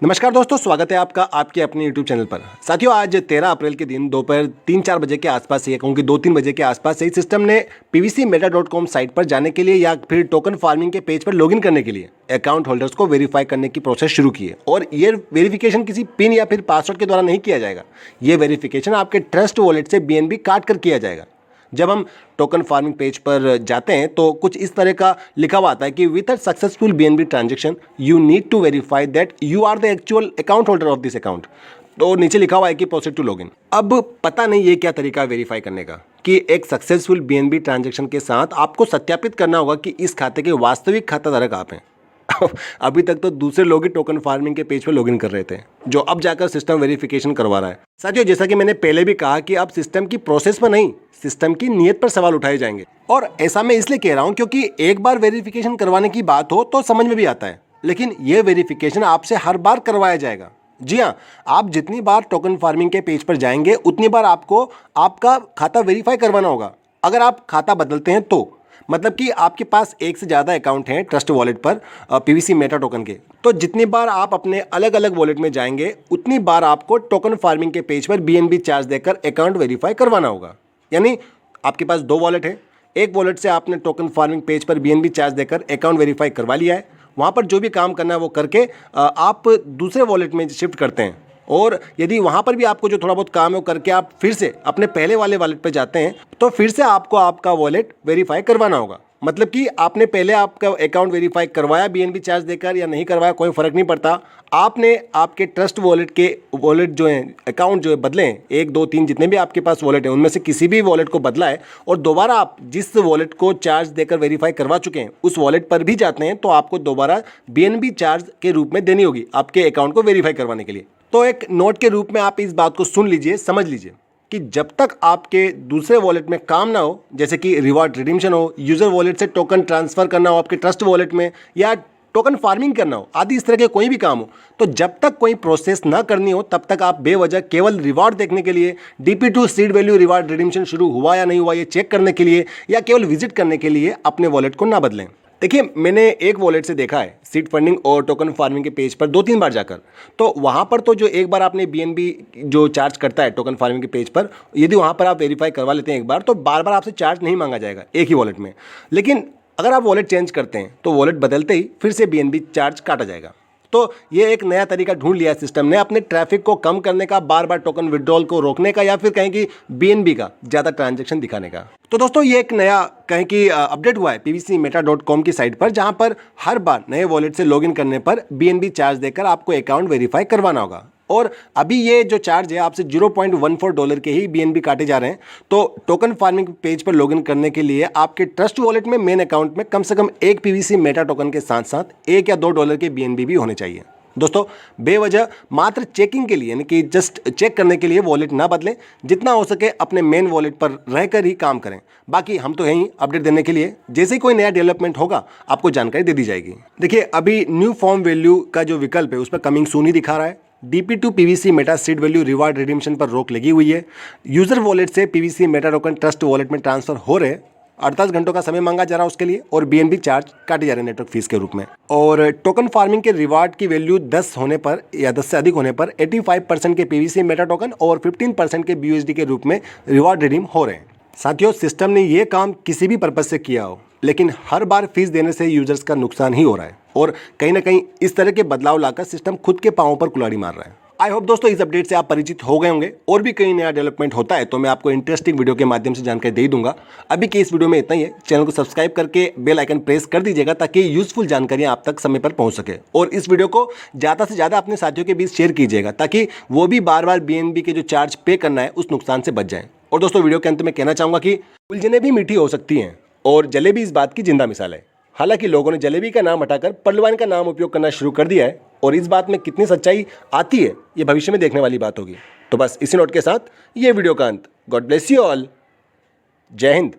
नमस्कार दोस्तों, स्वागत है आपका आपके अपने YouTube चैनल पर। साथियों, आज 13 अप्रैल के दिन दोपहर 3-4 बजे के आसपास से, कहूँ कि 2-3 बजे के आसपास से सिस्टम ने pvcmeta.com साइट पर जाने के लिए या फिर टोकन फार्मिंग के पेज पर लॉगिन करने के लिए अकाउंट होल्डर्स को वेरीफाई करने की प्रोसेस शुरू की है। और ये वेरिफिकेशन किसी पिन या फिर पासवर्ड के द्वारा नहीं किया जाएगा। ये वेरिफिकेशन आपके ट्रस्ट वॉलेट से BNB काट कर किया जाएगा। जब हम टोकन फार्मिंग पेज पर जाते हैं तो कुछ इस तरह का लिखा हुआ आता है कि with a successful BNB transaction you need to verify that you are the actual account holder of this account. तो नीचे लिखा हुआ है कि प्रोसीड टू लॉगिन। अब पता नहीं ये क्या तरीका है वेरीफाई करने का कि एक सक्सेसफुल BNB ट्रांजेक्शन के साथ आपको सत्यापित करना होगा कि इस खाते के वास्तविक खाता धारक आप हैं। अभी तक तो दूसरे लोग ही टोकन फार्मिंग के पेज पर लॉगिन कर रहे थे, जो अब जाकर सिस्टम वेरिफिकेशन करवा रहा है। साथियों, जैसा कि मैंने पहले भी कहा कि अब सिस्टम की प्रोसेस पर नहीं, सिस्टम की नीयत पर सवाल उठाए जाएंगे। और ऐसा मैं इसलिए कह रहा हूं क्योंकि एक बार वेरिफिकेशन करवाने की बात हो तो समझ में भी आता है, लेकिन यह वेरिफिकेशन आपसे हर बार करवाया जाएगा। जी हाँ, आप जितनी बार टोकन फार्मिंग के पेज पर जाएंगे उतनी बार आपको आपका खाता वेरीफाई करवाना होगा। अगर आप खाता बदलते हैं तो मतलब कि आपके पास एक से ज़्यादा अकाउंट हैं ट्रस्ट वॉलेट पर pvcmeta टोकन के, तो जितनी बार आप अपने अलग अलग वॉलेट में जाएंगे उतनी बार आपको टोकन फार्मिंग के पेज पर BNB चार्ज देकर अकाउंट वेरीफाई करवाना होगा। यानी आपके पास 2 वॉलेट है, एक वॉलेट से आपने टोकन फार्मिंग पेज पर BNB चार्ज देकर अकाउंट वेरीफाई करवा लिया है, वहाँ पर जो भी काम करना है वो करके आप दूसरे वॉलेट में शिफ्ट करते हैं। और यदि वहाँ पर भी आपको जो थोड़ा बहुत काम है वो करके आप फिर से अपने पहले वाले वॉलेट पर जाते हैं तो फिर से आपको आपका वॉलेट वेरीफाई करवाना होगा। मतलब कि आपने पहले आपका अकाउंट वेरीफाई करवाया BNB चार्ज देकर या नहीं करवाया, कोई फ़र्क नहीं पड़ता। आपने आपके ट्रस्ट वॉलेट जो हैं अकाउंट जो है बदले हैं, 1, 2, 3 जितने भी आपके पास वॉलेट हैं उनमें से किसी भी वॉलेट को बदला है और दोबारा आप जिस वॉलेट को चार्ज देकर वेरीफाई करवा चुके हैं उस वॉलेट पर भी जाते हैं तो आपको दोबारा BNB चार्ज के रूप में देनी होगी आपके अकाउंट को वेरीफाई करवाने के लिए। तो एक नोट के रूप में आप इस बात को सुन लीजिए, समझ लीजिए कि जब तक आपके दूसरे वॉलेट में काम ना हो, जैसे कि रिवॉर्ड रिडीम्शन हो, यूज़र वॉलेट से टोकन ट्रांसफ़र करना हो आपके ट्रस्ट वॉलेट में, या टोकन फार्मिंग करना हो आदि इस तरह के कोई भी काम हो, तो जब तक कोई प्रोसेस ना करनी हो तब तक आप बेवजह केवल रिवॉर्ड देखने के लिए, DP2 seed value reward redemption शुरू हुआ या नहीं हुआ ये चेक करने के लिए, या केवल विजिट करने के लिए अपने वॉलेट को ना बदलें। देखिए, मैंने एक वॉलेट से देखा है सीड फंडिंग और टोकन फार्मिंग के पेज पर 2-3 बार जाकर, तो वहाँ पर तो जो एक बार आपने BNB जो चार्ज करता है टोकन फार्मिंग के पेज पर, यदि वहाँ पर आप वेरीफाई करवा लेते हैं एक बार तो बार बार आपसे चार्ज नहीं मांगा जाएगा एक ही वॉलेट में। लेकिन अगर आप वॉलेट चेंज करते हैं तो वॉलेट बदलते ही फिर से BNB चार्ज काटा जाएगा। तो ये एक नया तरीका ढूंढ लिया सिस्टम ने अपने ट्रैफिक को कम करने का, बार बार टोकन विड्रॉल को रोकने का, या फिर कहें कि BNB का ज़्यादा ट्रांजैक्शन दिखाने का। तो दोस्तों, ये एक नया कहें कि अपडेट हुआ है pvcmeta.com की साइट पर, जहां पर हर बार नए वॉलेट से लॉगिन करने पर BNB चार्ज देकर आपको अकाउंट वेरीफाई करवाना होगा। और अभी ये जो चार्ज है आपसे $0.14 के ही BNB काटे जा रहे हैं। तो टोकन फार्मिंग पेज पर लॉगिन करने के लिए आपके ट्रस्ट वॉलेट में मेन अकाउंट में कम से कम एक pvcmeta टोकन के साथ साथ $1 या $2 के BNB भी होने चाहिए। दोस्तों, बेवजह मात्र चेकिंग के लिए, यानी कि जस्ट चेक करने के लिए वॉलेट ना बदलें। जितना हो सके अपने मेन वॉलेट पर रहकर ही काम करें। बाकी हम तो यहीं अपडेट देने के लिए, जैसे ही कोई नया डेवलपमेंट होगा आपको जानकारी दे दी जाएगी। देखिए, अभी न्यू फॉर्म वैल्यू का जो विकल्प है उस पर कमिंग सून ही दिखा रहा है। DP2 pvcmeta seed value reward redemption पर रोक लगी हुई है। यूजर वॉलेट से pvcmeta टोकन ट्रस्ट वॉलेट में ट्रांसफर हो रहे 48 घंटों का समय मांगा जा रहा है उसके लिए, और BNB चार्ज काटे जा रहे हैं नेटवर्क फीस के रूप में। और टोकन फार्मिंग के रिवार्ड की वैल्यू 10 होने पर या 10 से अधिक होने पर 85% के pvcmeta टोकन और 15% के BUSD के रूप में रिवार्ड रिडीम हो रहे हैं। साथियों, सिस्टम ने ये काम किसी भी पर्पज से किया हो, लेकिन हर बार फीस देने से यूजर्स का नुकसान ही हो रहा है और कहीं ना कहीं इस तरह के बदलाव लाकर सिस्टम खुद के पांवों पर कुल्हाड़ी मार रहा है। आई होप दोस्तों इस अपडेट से आप परिचित हो गए होंगे। और भी कई नया डेवलपमेंट होता है तो मैं आपको इंटरेस्टिंग वीडियो के माध्यम से जानकारी दे दूंगा। अभी के इस वीडियो में इतना ही है। चैनल को सब्सक्राइब करके बेल आइकन प्रेस कर दीजिएगा ताकि यूजफुल जानकारियां आप तक समय पर पहुंच सके। और इस वीडियो को ज़्यादा से ज़्यादा अपने साथियों के बीच शेयर कीजिएगा ताकि वो भी बार बार BNB के जो चार्ज पे करना है उस नुकसान से बच जाएं। और दोस्तों, वीडियो के अंत में कहना चाहूँगा कि उलझनें भी मीठी हो सकती हैं और जलेबी इस बात की जिंदा मिसाल है। हालांकि लोगों ने जलेबी का नाम हटाकर पहलवान का नाम उपयोग करना शुरू कर दिया है, और इस बात में कितनी सच्चाई आती है ये भविष्य में देखने वाली बात होगी। तो बस इसी नोट के साथ ये वीडियो का अंत। God bless you all. जय हिंद।